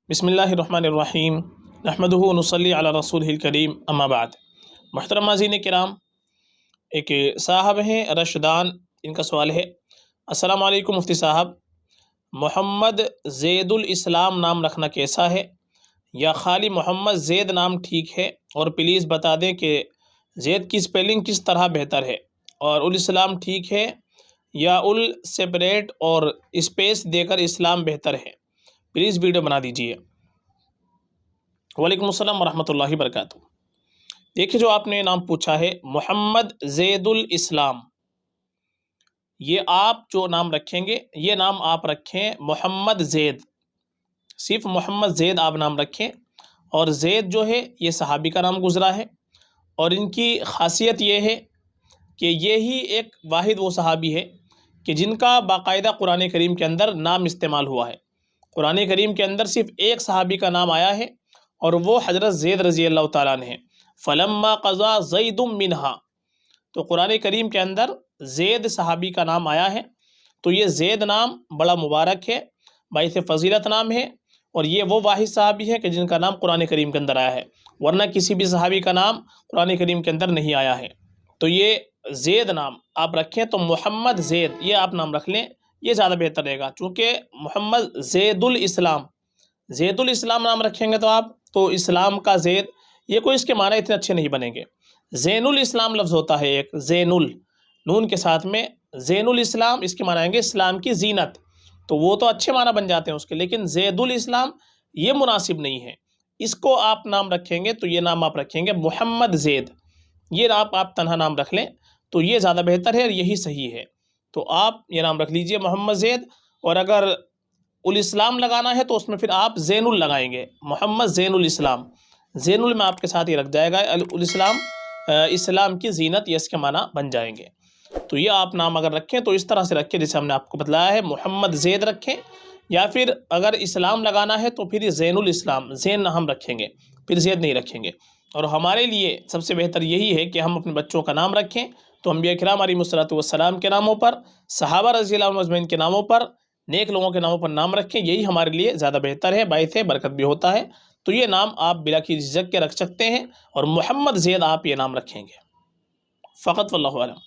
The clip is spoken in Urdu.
بسم اللہ الرحمن الرحیم نحمدہ ونصلی علی رسولہ الکریم اما بعد۔ محترم ناظرین کرام، ایک صاحب ہیں رشدان، ان کا سوال ہے: السلام علیکم مفتی صاحب، محمد زید الاسلام نام رکھنا کیسا ہے، یا خالی محمد زید نام ٹھیک ہے؟ اور پلیز بتا دیں کہ زید کی سپیلنگ کس طرح بہتر ہے، اور الاسلام ٹھیک ہے یا سیپریٹ اور اسپیس دے کر اسلام بہتر ہے؟ پلیز ویڈیو بنا دیجیے۔ وعلیکم السلام ورحمۃ اللہ وبرکاتہ۔ دیکھیں، جو آپ نے نام پوچھا ہے محمد زید الاسلام، یہ آپ جو نام رکھیں گے، یہ نام آپ رکھیں محمد زید، صرف محمد زید آپ نام رکھیں۔ اور زید جو ہے یہ صحابی کا نام گزرا ہے، اور ان کی خاصیت یہ ہے کہ یہی ایک واحد وہ صحابی ہے کہ جن کا باقاعدہ قرآن کریم کے اندر نام استعمال ہوا ہے۔ قرآن کریم کے اندر صرف ایک صحابی کا نام آیا ہے، اور وہ حضرت زید رضی اللہ تعالیٰ عنہ ہیں۔ فلما قضا زید منہا، تو قرآن کریم کے اندر زید صحابی کا نام آیا ہے، تو یہ زید نام بڑا مبارک ہے، باعث فضیلت نام ہے، اور یہ وہ واحد صحابی ہے کہ جن کا نام قرآن کریم کے اندر آیا ہے، ورنہ کسی بھی صحابی کا نام قرآن کریم کے اندر نہیں آیا ہے۔ تو یہ زید نام آپ رکھیں تو محمد زید یہ آپ نام رکھ لیں، یہ زیادہ بہتر رہے گا، چونکہ محمد زید الاسلام نام رکھیں گے تو آپ تو اسلام کا زید، یہ کوئی اس کے معنی اتنے اچھے نہیں بنیں گے۔ زین الاسلام لفظ ہوتا ہے ایک، زین نون کے ساتھ میں زین الاسلام، اس کے معنی آئیں گے اسلام کی زینت، تو وہ تو اچھے معنی بن جاتے ہیں اس کے، لیکن زید الاسلام یہ مناسب نہیں ہے۔ اس کو آپ نام رکھیں گے تو یہ نام آپ رکھیں گے محمد زید، یہ آپ تنہا نام رکھ لیں تو یہ زیادہ بہتر ہے اور یہی صحیح ہے۔ تو آپ یہ نام رکھ لیجئے محمد زید، اور اگر الاسلام لگانا ہے تو اس میں پھر آپ زین لگائیں گے، محمد زین الاسلام، زین میں آپ کے ساتھ ہی رکھ جائے گا الاسلام، اسلام کی زینت، یہ اس کے معنی بن جائیں گے۔ تو یہ آپ نام اگر رکھیں تو اس طرح سے رکھیں جیسے ہم نے آپ کو بتلایا ہے، محمد زید رکھیں، یا پھر اگر اسلام لگانا ہے تو پھر زین الاسلام، زین ہم رکھیں گے، پھر زید نہیں رکھیں گے۔ اور ہمارے لیے سب سے بہتر یہی ہے کہ ہم اپنے بچوں کا نام رکھیں تو انبیاء کرام علیہم الصلوۃ والسلام کے ناموں پر، صحابہ رضی اللہ عنہم اجمعین کے ناموں پر، نیک لوگوں کے ناموں پر نام رکھیں، یہی ہمارے لیے زیادہ بہتر ہے، باعث برکت بھی ہوتا ہے۔ تو یہ نام آپ بلا جھجک کے رکھ سکتے ہیں، اور محمد زید آپ یہ نام رکھیں گے فقط، واللہ اعلم۔